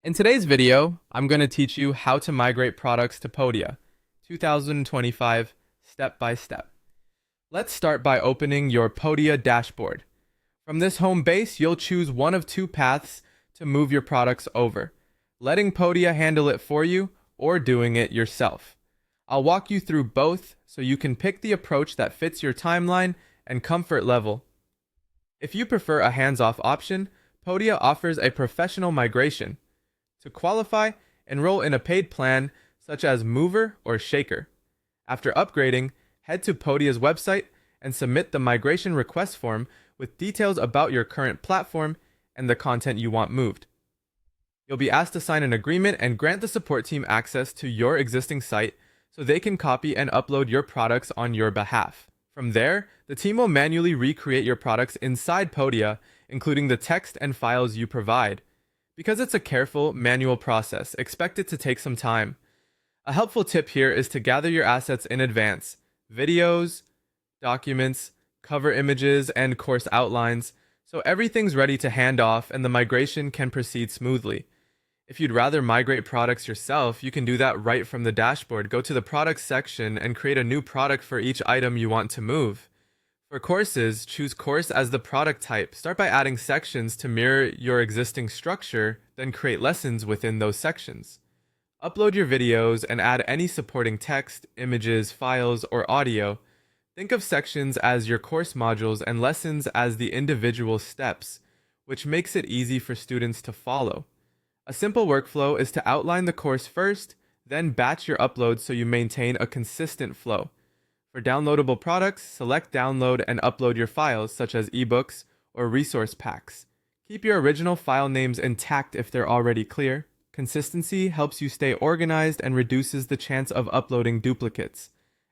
In today's video, I'm going to teach you how to migrate products to Podia 2025 step by step. Let's start by opening your Podia dashboard. From this home base, you'll choose one of two paths to move your products over, letting Podia handle it for you or doing it yourself. I'll walk you through both so you can pick the approach that fits your timeline and comfort level. If you prefer a hands-off option, Podia offers a professional migration. To qualify, enroll in a paid plan such as Mover or Shaker. After upgrading, head to Podia's website and submit the migration request form with details about your current platform and the content you want moved. You'll be asked to sign an agreement and grant the support team access to your existing site so they can copy and upload your products on your behalf. From there, the team will manually recreate your products inside Podia, including the text and files you provide. Because it's a careful, manual process, expect it to take some time. A helpful tip here is to gather your assets in advance: videos, documents, cover images, and course outlines, so everything's ready to hand off and the migration can proceed smoothly. If you'd rather migrate products yourself, you can do that right from the dashboard. Go to the products section and create a new product for each item you want to move. For courses, choose course as the product type. Start by adding sections to mirror your existing structure, then create lessons within those sections. Upload your videos and add any supporting text, images, files, or audio. Think of sections as your course modules and lessons as the individual steps, which makes it easy for students to follow. A simple workflow is to outline the course first, then batch your uploads so you maintain a consistent flow. For downloadable products, select download and upload your files such as ebooks or resource packs. Keep your original file names intact if they're already clear. Consistency helps you stay organized and reduces the chance of uploading duplicates.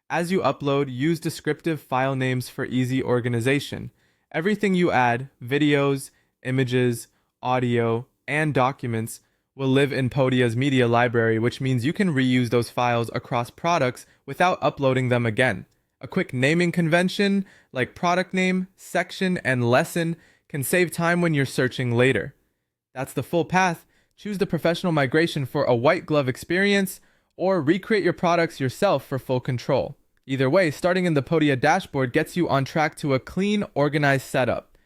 As you upload, use descriptive file names for easy organization. Everything you add, videos, images, audio, and documents, will live in Podia's media library, which means you can reuse those files across products without uploading them again. A quick naming convention like product name, section, and lesson can save time when you're searching later. That's the full path. Choose the professional migration for a white glove experience, or recreate your products yourself for full control. Either way, starting in the Podia dashboard gets you on track to a clean, organized setup.